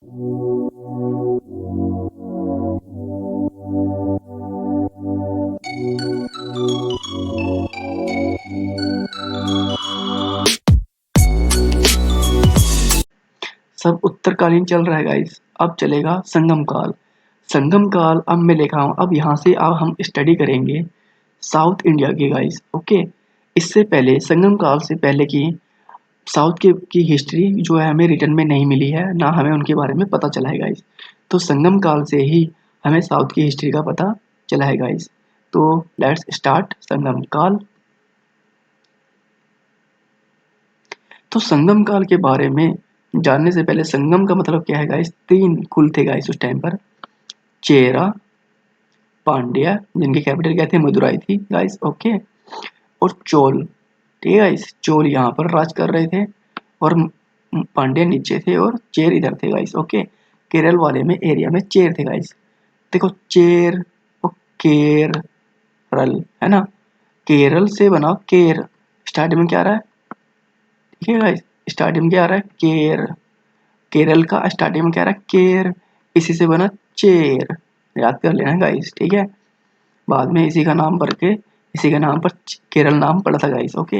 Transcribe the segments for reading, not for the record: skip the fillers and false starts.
सब उत्तरकालीन चल रहा है गाइस। अब चलेगा संगम काल। संगम काल अब मैं लिखा हूँ। अब यहाँ से अब हम स्टडी करेंगे साउथ इंडिया की गाइस। ओके, इससे पहले संगम काल से पहले की साउथ की हिस्ट्री जो है हमें रिटर्न में नहीं मिली है, ना हमें उनके बारे में पता चला है गाइस। तो संगम काल से ही हमें साउथ की हिस्ट्री का पता चला है गाइस। तो लेट्स स्टार्ट संगम काल। तो संगम काल के बारे में जानने से पहले संगम का मतलब क्या है गाइस। तीन कुल थे गाइस उस टाइम पर। चेरा, पांड्या जिनकी कैपिटल क्या थी, मदुराई थी गाइस। ओके, और चोल। ठीक है गाइस, चोल यहाँ पर राज कर रहे थे और पांड्या नीचे थे और चेर इधर थे गाइस। ओके, केरल वाले में एरिया में चेर थे गाइस। देखो चेर और केरल है ना, केरल से बना केर। स्टार्टिंग में क्या आ रहा है, ठीक है गाइस, स्टार्टिंग में क्या आ रहा है, केर। केरल का स्टार्टिंग में क्या आ रहा है, केर। इसी से बना चेर। याद कर लेना गाइस, ठीक है। बाद में इसी का नाम पढ़ के इसी के नाम पर केरल नाम पड़ा था गाइस। ओके,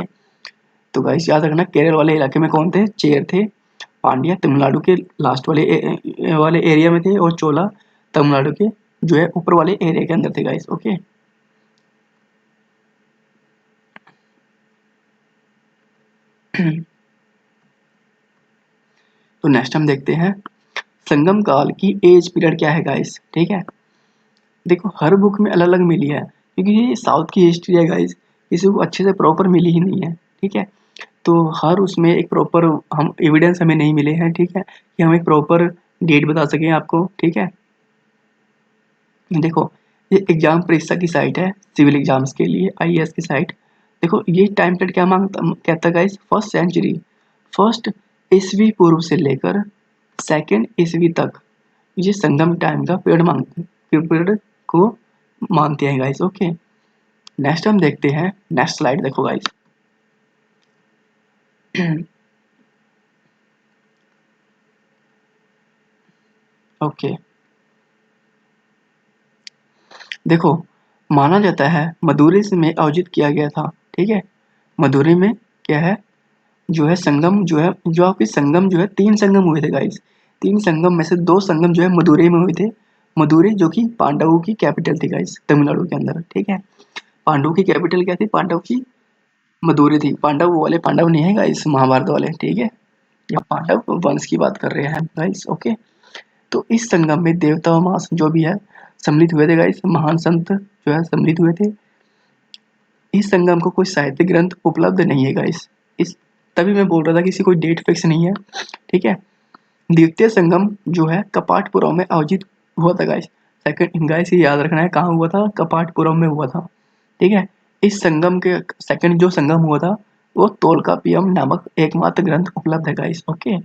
तो गाइस याद रखना केरल वाले इलाके में कौन थे, चेर थे। पांड्या तमिलनाडु के लास्ट वाले वाले एरिया में थे और चोला तमिलनाडु के जो है ऊपर वाले एरिया के अंदर थे गाइस। ओके, तो नेक्स्ट हम देखते हैं संगम काल की एज पीरियड क्या है गाइस। ठीक है, देखो हर बुक में अलग अलग मिली है क्योंकि ये साउथ की हिस्ट्री है गाइस, इसे को अच्छे से प्रॉपर मिली ही नहीं है। ठीक है, तो हर उसमें एक प्रॉपर हम एविडेंस हमें नहीं मिले हैं। ठीक है, कि हम एक प्रॉपर डेट बता सकें आपको। ठीक है, देखो ये एग्जाम परीक्षा की साइट है सिविल एग्जाम्स के लिए, आईएएस की साइट। देखो ये टाइम पीरियड क्या मांगता कहता है गाइस, फर्स्ट सेंचुरी, फर्स्ट ईसवी पूर्व से लेकर सेकंड ईसवी तक ये संगम टाइम का पीरियड मांगते पीरियड को मानते हैं गाइस। ओके, नेक्स्ट हम देखते हैं, नेक्स्ट स्लाइड देखो गाइस। ओके, देखो माना जाता है मदुरै से में आयोजित किया गया था। ठीक है, मदुरै में क्या है, जो है संगम जो है, जो आपके संगम जो है तीन संगम हुए थे गाइस। तीन संगम में से दो संगम जो है मदुरै में हुए थे। मदुरै जो कि पांडवों की कैपिटल थी गाइस, तमिलनाडु के अंदर। ठीक है, पांडवों की कैपिटल क्या थी, पांडव की मदुरै थी। पांडव वो वाले पांडव नहीं है गाइस, महाभारत वाले। ठीक है, यहाँ पांडव वंश की बात कर रहे हैं गाइस। ओके, तो इस संगम में देवता और मास जो भी है सम्मिलित हुए थे गाइस, महान संत जो है सम्मिलित हुए थे। इस संगम को कोई साहित्य ग्रंथ उपलब्ध नहीं है गाइस। इस तभी मैं बोल रहा था कि इसी कोई डेट फिक्स नहीं है। ठीक है, द्वितीय संगम जो है कपाटपुरम में आयोजित हुआ था गाइस। सेकंड गाइस ये याद रखना है कहाँ हुआ था, कपाटपुरम में हुआ था। ठीक है, इस संगम के सेकंड जो संगम हुआ था वो तोलकापियम नामक एकमात्र ग्रंथ उपलब्ध है गाइस। ओके,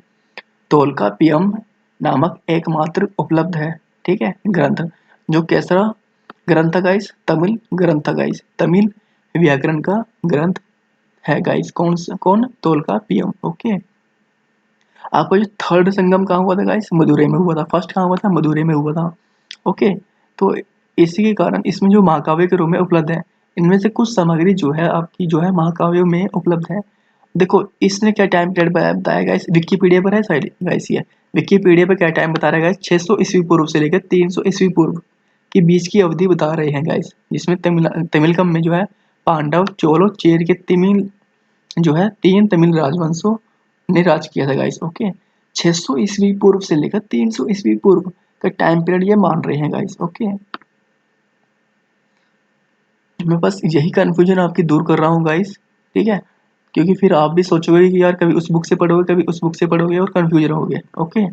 तोलकापियम नामक एकमात्र उपलब्ध है। ठीक है, ग्रंथ जो कैसा ग्रंथ था गाइस, तमिल ग्रंथ था गाइस, तमिल व्याकरण का ग्रंथ है गाइस। कौन, तोलकापियम। ओके, आपका जो थर्ड संगम कहाँ हुआ था गाइस, मदुरै में हुआ था। फर्स्ट कहाँ हुआ था, मदुरै में हुआ था। ओके, तो इसी के कारण इसमें जो महाकाव्य के रूप में उपलब्ध है, इनमें से कुछ सामग्री जो है आपकी जो है महाकाव्यों में उपलब्ध है। देखो इसने क्या टाइम पीरियड बताया गाइस, विकिपीडिया पर है साइड गाइस, ये विकिपीडिया पर क्या टाइम बता रहा है गाइस, 600 ईस्वी पूर्व से लेकर 300 ईस्वी पूर्व के बीच की अवधि बता रहे हैं गाइस। जिसमें तमिलकम में जो है पांडव, चोल और चेर के तमिल जो है तीन तमिल राजवंशों ने राज किया था गाइस। ओके, 600 ईस्वी पूर्व से लेकर 300 ईस्वी पूर्व का टाइम पीरियड ये मान रहे हैं गाइस। ओके, मैं बस यही कंफ्यूजन आपकी दूर कर रहा हूँ गाइस। ठीक है, क्योंकि फिर आप भी सोचोगे कि यार कभी उस बुक से पढ़ोगे कभी उस बुक से पढ़ोगे और कंफ्यूज रहोगे। ओके,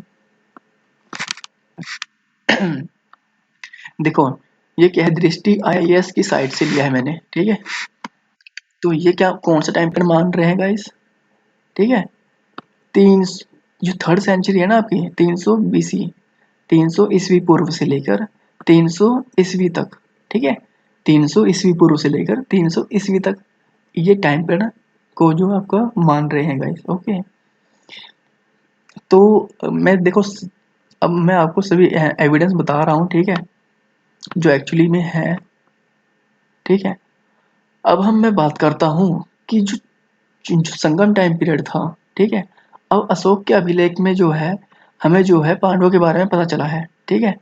देखो ये क्या है, दृष्टि आईएएस की साइट से लिया है मैंने। ठीक है, तो ये क्या कौन सा टाइम पीरियड मान रहे हैं गाइस। ठीक है, तीन जो थर्ड सेंचुरी है ना आपकी, 300 बीसी, 300 ईस्वी पूर्व से लेकर 300 ईस्वी तक। ठीक है, 300 ईस्वी पूर्व से लेकर 300 ईस्वी तक ये टाइम पीरियड को जो आपका मान रहे हैं गाइस। ओके, तो मैं देखो अब मैं आपको सभी एविडेंस बता रहा हूँ, ठीक है, जो एक्चुअली में है, ठीक है। अब मैं बात करता हूँ कि जो संगम टाइम पीरियड था, ठीक है। अब अशोक के अभिलेख में जो है हमें जो है पांडवों के बारे में पता चला है, ठीक है।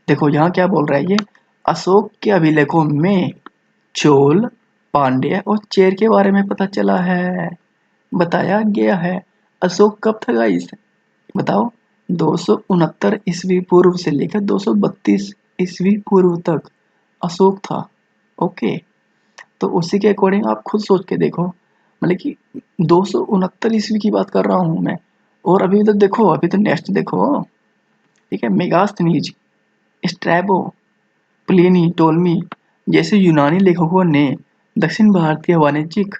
देखो यहाँ क्या बोल रहा है ये, अशोक के अभिलेखों में चोल, पांड्य और चेर के बारे में पता चला है, बताया गया है। अशोक कब था गाइस, बताओ। 269 ईस्वी पूर्व से लेकर 232 ईस्वी पूर्व तक अशोक था। ओके, तो उसी के अकॉर्डिंग आप खुद सोच के देखो, मतलब कि 269 ईस्वी की बात कर रहा हूँ मैं, और अभी तो देखो, अभी तो नेक्स्ट देखो, ठीक है। मेगास्थनीज, स्ट्रैबो, प्लिनी, टोल्मी जैसे यूनानी लेखकों ने दक्षिण भारतीय वाणिज्यिक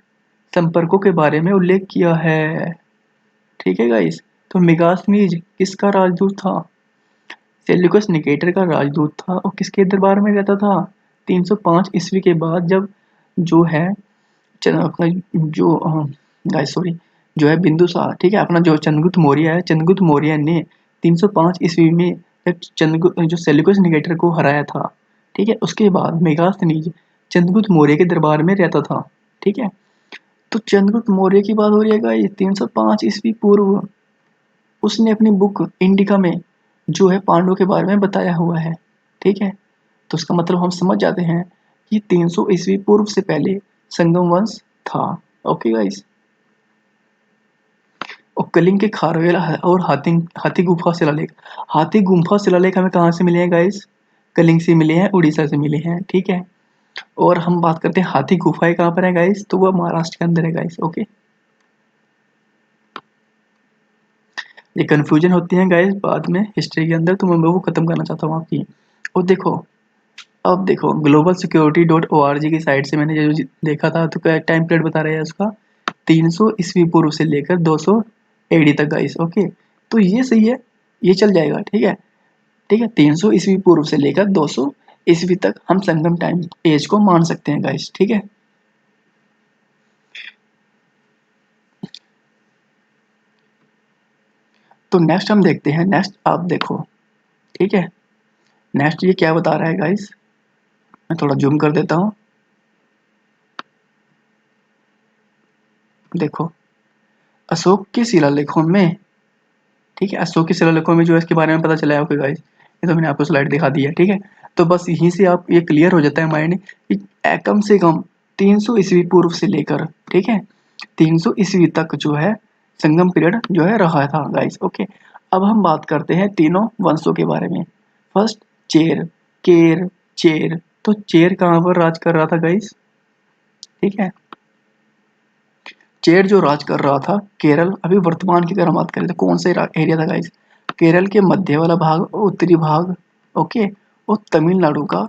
संपर्कों के बारे में उल्लेख किया है, ठीक है गाइस। तो मेगास्थनीज किसका राजदूत था, सेल्यूकस निकेटर का राजदूत था, और किसके दरबार में रहता था, 305 ईस्वी के बाद, जब जो है अपना जो गाइस सॉरी, जो है बिंदुसार, ठीक है, अपना जो चंद्रगुप्त मौर्य है, चंद्रगुप्त मौर्य ने 305 ईस्वी में चंद्रगुप्त जो सेल्यूकस निकेटर को हराया था, ठीक है। उसके बाद मेगास्थनीज चंद्रगुप्त मौर्य के दरबार में रहता था, ठीक है। तो चंद्रगुप्त मौर्य की बात हो रही है गाइस 305 ईस्वी पूर्व, उसने अपनी बुक इंडिका में जो है पांडवों के बारे में बताया हुआ है, ठीक है। तो उसका मतलब हम समझ जाते हैं कि 300 ईस्वी पूर्व से पहले संगम वंश था। Okay guys. और कलिंग के खारवेल और हाथी हाथी गुफा शिलालेख, हाथी गुफा शिलालेख हमें कहाँ से मिले हैं गाइस, कलिंग से मिले हैं, उड़ीसा से मिले हैं, ठीक है। और हम बात करते हैं हाथी गुफाएं कहाँ पर है गाइस, तो वह महाराष्ट्र के अंदर है गाइस। ओके, ये कंफ्यूजन होती है गाइस बाद में हिस्ट्री के अंदर, तो मैं वो खत्म करना चाहता हूँ आपकी। और देखो, अब देखो global security dot O R G की साइट से मैंने जो देखा था, तो क्या टाइम पीरियड बता रहे हैं उसका 300 ईस्वी पूर्व से लेकर 200 एडी तक गाइस। ओके, तो ये सही है, ये चल जाएगा, ठीक है, ठीक है। 300 ईस्वी पूर्व से लेकर 200 ईस्वी तक हम संगम टाइम एज को मान सकते हैं गाइस, ठीक है। तो नेक्स्ट हम देखते हैं, नेक्स्ट आप देखो, ठीक है। नेक्स्ट ये क्या बता रहा है गाइस, मैं थोड़ा जूम कर देता हूँ। देखो, अशोक के शिलालेखों में, ठीक है, अशोक के शिलालेखों में जो है इसके बारे में पता चला है। ओके गाइस, ये तो मैंने आपको स्लाइड दिखा दी है, ठीक है। तो बस यहीं से आप ये क्लियर हो जाता है माइंड कि कम से कम 300 ईस्वी पूर्व से लेकर, ठीक है, 300 ईस्वी तक जो है संगम पीरियड जो है रहा था गाइस। ओके, अब हम बात करते हैं तीनों वंशों के बारे में। फर्स्ट चेर, केर, चेर। तो चेर कहाँ पर राज कर रहा था गाइस, ठीक है। चेर जो राज कर रहा था केरल, अभी वर्तमान की अगर हम बात करें तो कौन सा एरिया था गाइस, केरल के मध्य वाला भाग और उत्तरी भाग, ओके, और तमिलनाडु का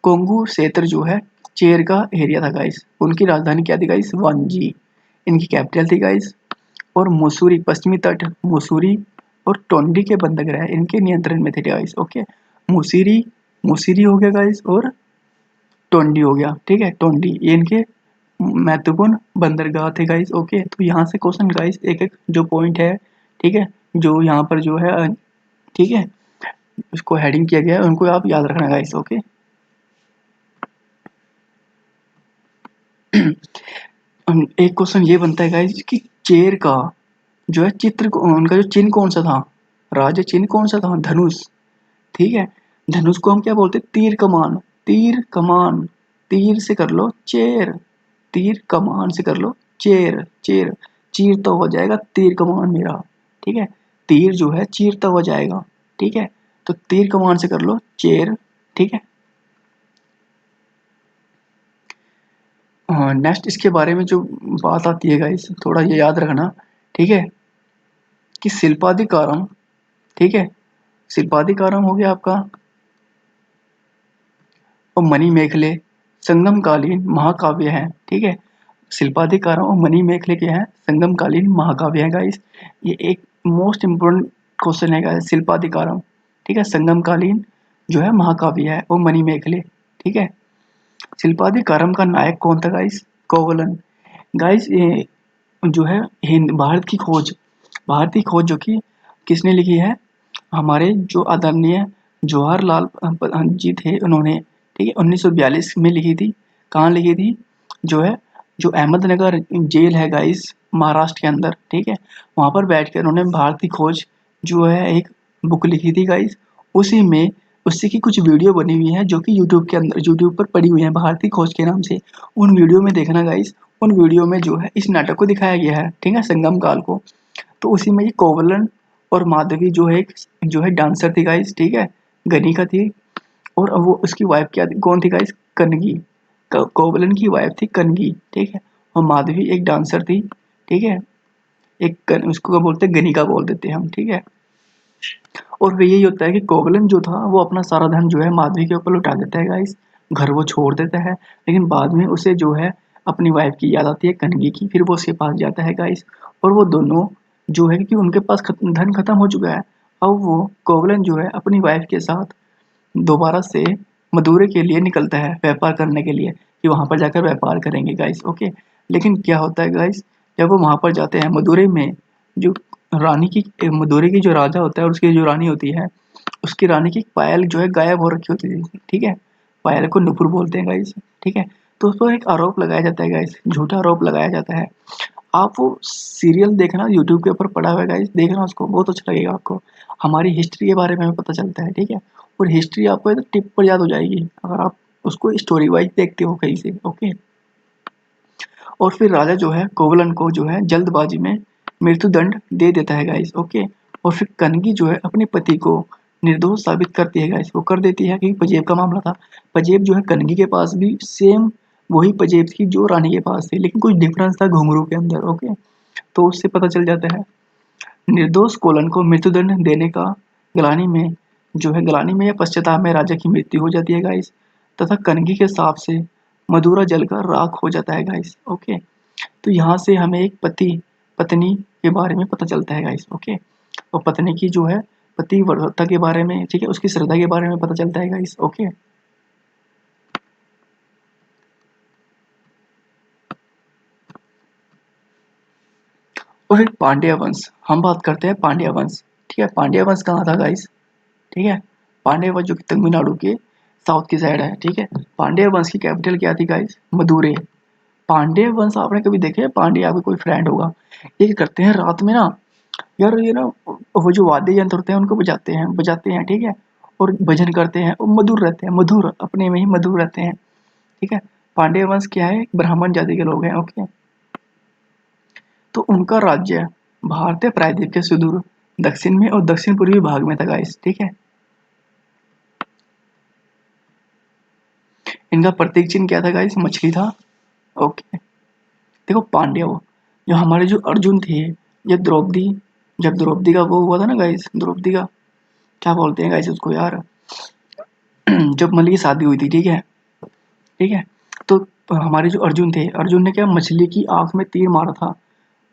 कोंगू क्षेत्र जो है चेर का एरिया था गाइस। उनकी राजधानी क्या थी गाइस, वांजी। इनकी कैपिटल थी गाइस। और मुसूरी, पश्चिमी तट मुसूरी और टोंडी के बंदरगाह इनके नियंत्रण में थे गाइस। ओके, मुसीरी, मुसीरी हो गया गाइस, और टोंडी हो गया, ठीक है, टोंडी, ये इनके महत्वपूर्ण बंदरगाह थे गाइस। ओके, तो यहाँ से क्वेश्चन गाइस एक एक जो पॉइंट है, ठीक है, जो यहाँ पर जो है, ठीक है, उसको हेडिंग किया गया है, उनको आप याद रखना गाइस। ओके, एक क्वेश्चन ये बनता है गाइस कि चेर का जो है चित्र उनका जो चिन्ह कौन सा था, राज्य चिन्ह कौन सा था, धनुष, ठीक है। धनुष को हम क्या बोलते हैं, तीर कमान, तीर कमान, तीर से कर लो चेर, तीर कमान से कर लो चेर, चेर, चीरता हुआ जाएगा तीर कमान मेरा, ठीक है। तीर जो है चीरता हुआ जाएगा, ठीक है। तो तीर कमान से कर लो चेर, ठीक है। नेक्स्ट इसके बारे में जो बात आती है गाइस, थोड़ा ये याद रखना, ठीक है, कि शिल्पाधिकारम, ठीक है, शिल्पाधिकारम हो गया आपका, और मणि मेखले संगमकालीन महाकाव्य हैं, ठीक है। शिल्पाधिकारम और मणि मेखले के हैं संगमकालीन महाकाव्य हैं गाइस। ये एक मोस्ट इम्पोर्टेंट क्वेश्चन है गाइस, शिल्पाधिकारम, ठीक है, संगमकालीन जो है महाकाव्य है, और मणि मेखले, ठीक है। शिल्पाधिकारम का नायक कौन था गाइस, कोवलन। गाइस ये जो है हिंद भारत की खोज, भारत की खोज जो कि किसने लिखी है, हमारे जो आदरणीय जवाहरलाल जी थे, उन्होंने, ठीक है, 1942 में लिखी थी। कहाँ लिखी थी? जो है, जो अहमदनगर जेल है गाइस, महाराष्ट्र के अंदर, ठीक है, वहाँ पर बैठकर उन्होंने भारतीय खोज जो है एक बुक लिखी थी गाइस। उसी में उसी की कुछ वीडियो बनी हुई है जो कि यूट्यूब के अंदर, यूट्यूब पर पड़ी हुई है भारतीय खोज के नाम से। उन वीडियो में देखना गाइस, उन वीडियो में जो है इस नाटक को दिखाया गया है, ठीक है, संगम काल को। तो उसी में ये कोवलन और माधवी जो है जो है डांसर थी गाइस, ठीक है, गनिका थी। और वो उसकी वाइफ क्या थी, कौन थी गाइस? कनगी। कोवलन की वाइफ थी कनगी, ठीक है, और माधवी एक डांसर थी, ठीक है, उसको क्या बोलते हैं, गनिका बोल देते हैं हम, ठीक है। और फिर यही होता है कि कोवलन जो था वो अपना सारा धन जो है माधवी के ऊपर लुटा देता है गाइस, घर वो छोड़ देता है। लेकिन बाद में उसे जो है अपनी वाइफ की याद आती है कनगी की, फिर वो उसके पास जाता है गाइस। और वो दोनों जो है, कि उनके पास धन खत्म हो चुका है, अब वो कोवलन जो है अपनी वाइफ के साथ दोबारा से मदुरै के लिए निकलता है व्यापार करने के लिए, कि वहां पर जाकर व्यापार करेंगे गाइस, ओके। लेकिन क्या होता है गाइस, जब वो वहां पर जाते हैं मदुरै में, जो रानी की, मदुरै की जो राजा होता है और उसकी जो रानी होती है, उसकी रानी की पायल जो है गायब हो रखी होती थी, ठीक है, पायल को नुपुर बोलते हैं गाइस, ठीक है। तो उस पर एक आरोप लगाया जाता है गाइस, झूठा आरोप लगाया जाता है। आप वो सीरियल देखना, यूट्यूब के ऊपर पड़ा हुआ है गाइस, देखना उसको, बहुत अच्छा लगेगा आपको। हमारी हिस्ट्री के बारे में हमें पता चलता है, ठीक है। और हिस्ट्री आपको एकदम टिप पर याद हो जाएगी अगर आप उसको स्टोरी वाइज देखते हो कहीं से, ओके। और फिर राजा जो है कोवलन को जो है जल्दबाजी में मृत्युदंड दे देता है गाइस, ओके। और फिर कनगी जो है अपने पति को निर्दोष साबित करती है गाइस, वो कर देती है, क्योंकि पजेब का मामला था। पजेब जो है कनगी के पास भी सेम वही पजेब थी जो रानी के पास थी, लेकिन कुछ डिफरेंस था घुंघरू के अंदर, ओके। तो उससे पता चल जाता है। निर्दोष कोलन को मृत्युदंड देने का ग्लानि में जो है, ग्लानि में या पश्चाताप में राजा की मृत्यु हो जाती है गाइस, तथा कनगी के साप से मदुरा जलकर राख हो जाता है गाइस, ओके। तो यहाँ से हमें एक पति पत्नी के बारे में पता चलता है गाइस, ओके। और पत्नी की जो है पतिव्रता के बारे में, ठीक है, उसकी श्रद्धा के बारे में पता चलता है गाइस, ओके। और फिर पांड्या वंश, हम बात करते हैं पांड्या वंश, ठीक है। पांड्या वंश कहाँ था गाइस? ठीक है, पांड्य वंश जो कि तमिलनाडु के साउथ की साइड है, ठीक है। पांड्य वंश की कैपिटल क्या थी गाइस? मदुरै। पांड्य वंश आपने कभी देखे हैं? पांड्य आपके कोई फ्रेंड होगा, ये क्या करते हैं रात में ना, यार ये ना, वो जो वाद्य यंत्र होते हैं उनको बजाते हैं, ठीक है, और भजन करते हैं, और मधुर रहते हैं, मधुर अपने में ही मधुर रहते हैं, ठीक है। पांड्य वंश क्या है? ब्राह्मण जाति के लोग हैं, ओके। तो उनका राज्य भारतीय प्रायद्वीप के सुदूर दक्षिण में और दक्षिण पूर्वी भाग में था गाइस, ठीक है। इनका प्रतीक चिन्ह क्या था गाइस? मछली था, ओके। देखो पांड्य, जो हमारे जो अर्जुन थे, जब द्रौपदी जब द्रौपदी का वो हुआ था ना गाइस, द्रौपदी का क्या बोलते हैं गाइस उसको यार, जब मल्ली की शादी हुई थी, ठीक है, ठीक है। तो हमारे जो अर्जुन थे, अर्जुन ने क्या मछली की आंख में तीर मारा था।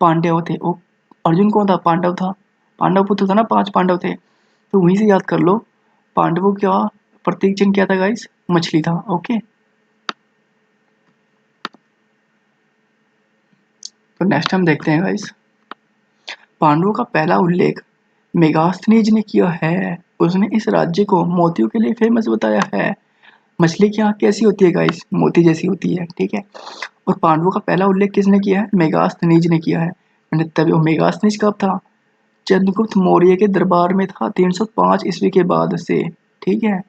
पांडव थे वो, अर्जुन कौन था? पांडव था, पांडव पुत्र था ना, 5 पांडव थे। तो वहीं से याद कर लो, पांडवों का प्रतीक चिन्ह क्या था गाइस? मछली था, ओके। तो नेक्स्ट हम देखते हैं गाइस, पांडवों का पहला उल्लेख मेगास्थनीज ने किया है। उसने इस राज्य को मोतियों के लिए फेमस बताया है। मछली की आंख कैसी होती है गाइस? मोती जैसी होती है, ठीक है। और पांडवों का पहला उल्लेख किसने किया है? मेगास्थनीज ने किया है। मैंने तभी, वो मेगास्थनीज कब था? चंद्रगुप्त मौर्य के दरबार में था 305 ईस्वी के बाद से, ठीक है।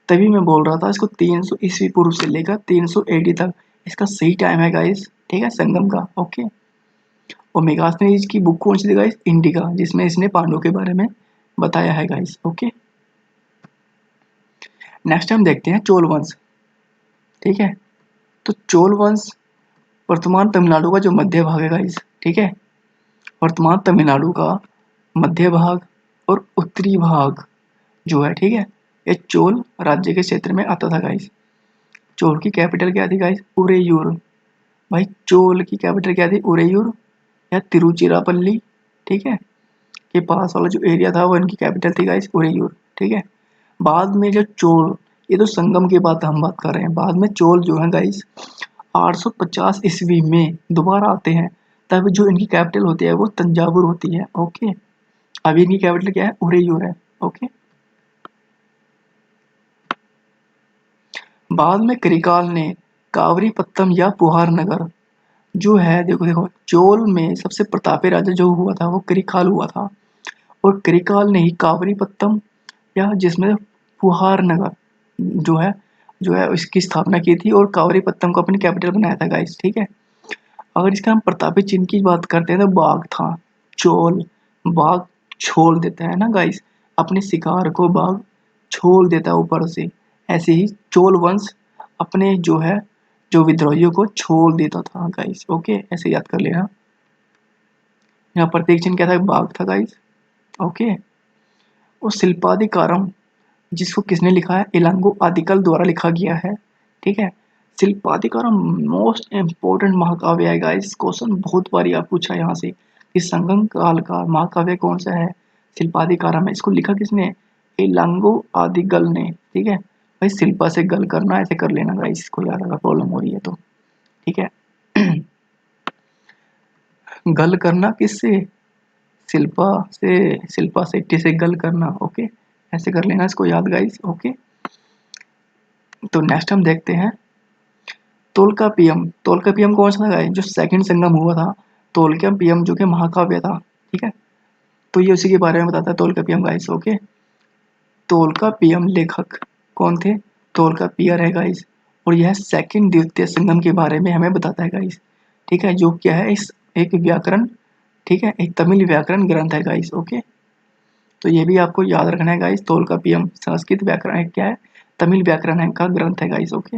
तभी मैं बोल रहा था इसको 300 ईस्वी पूर्व से लेकर 300 एडी तक इसका सही टाइम है गाइस, ठीक है, संगम का, ओके। और मेगास्थनीज की बुक कौन सी थी गाइस? इंडिका, जिसमें इसने पांडवों के बारे में बताया है गाइस, ओके। नेक्स्ट हम देखते हैं चोल वंश, ठीक है। तो चोल वंश वर्तमान तमिलनाडु का जो मध्य भाग है गाइस, ठीक है, वर्तमान तमिलनाडु का मध्य भाग और उत्तरी भाग जो है, ठीक है, ये चोल राज्य के क्षेत्र में आता था गाइस। चोल की कैपिटल क्या थी गाइस? उरेयूर। भाई चोल की कैपिटल क्या थी? उरेयूर या तिरुचिरापल्ली, ठीक है, के पास वाला जो एरिया था वो इनकी कैपिटल थी गाइस, उरेयूर, ठीक है। बाद में जो चोल, ये तो संगम की बात हम बात कर रहे हैं, बाद में चोल जो है गाइस 850 ईस्वी में दोबारा आते हैं, तब जो इनकी कैपिटल होती है वो तंजावुर होती है, ओके। अभी इनकी कैपिटल क्या है, उरेयूर है। ओके। बाद में करिकाल ने कावरीपत्तम या पुहार नगर जो है, देखो देखो, चोल में सबसे प्रतापी राजा जो हुआ था वो करिकाल हुआ था, और करिकाल ने ही कावरीपत्तम या जिसमें पुहार नगर जो है इसकी स्थापना की थी, और कावरीपत्तम को अपनी कैपिटल बनाया था गाइस। ठीक है। अगर इसका हम प्रतापी चिन्ह की बात करते हैं तो बाघ था। चोल, बाघ छोल देता है ना गाइस, अपने शिकार को बाघ छोल देता है ऊपर से। ऐसे ही चोल वंश अपने जो विद्रोहियों को छोल देता था गाइस। ओके, ऐसे याद कर लेना। यहाँ प्रतीक चिन्ह क्या था, बाघ था गाइस। ओके। और शिल्पाधिकारम जिसको किसने लिखा है, इलांगो आदिकल द्वारा लिखा गया है। ठीक है। शिल्पाधिकारम मोस्ट इम्पोर्टेंट महाकाव्य है गाइस। क्वेश्चन बहुत बार आप पूछा है यहाँ से कि संगम काल का महाकाव्य कौन सा है, शिल्पाधिकारम है। इसको लिखा किसने, इलांगो आदिगल ने। ठीक है भाई, शिल्पा से गल करना, ऐसे कर लेना गाइस, इसको याद अगर प्रॉब्लम हो रही है तो। ठीक है। गल करना किससे, शिल्पा से, शिल्पा शेट्टी से गल करना। ओके, ऐसे कर लेना इसको याद गाइस। ओके, तो नेक्स्ट हम देखते हैं तोलकापियम। तोलकापियम कौन सा था गाइस, जो सेकंड संगम हुआ था। तोलकापियम जो कि महाकाव्य था। ठीक है, तो ये उसी के बारे में बताता है तोलकापियम गाइस। ओके, तोलकापियम लेखक कौन थे, तोलकापियर है गाइस, और यह सेकंड द्वितीय संगम के बारे में हमें बताता है गाइस। ठीक है, जो क्या है, इस एक व्याकरण, ठीक है, एक तमिल व्याकरण ग्रंथ है गाइस। ओके, तो ये भी आपको याद रखना है गाइस। तोलकापियम संस्कृत व्याकरण है, क्या है, तमिल व्याकरण है का ग्रंथ है गाइस। ओके।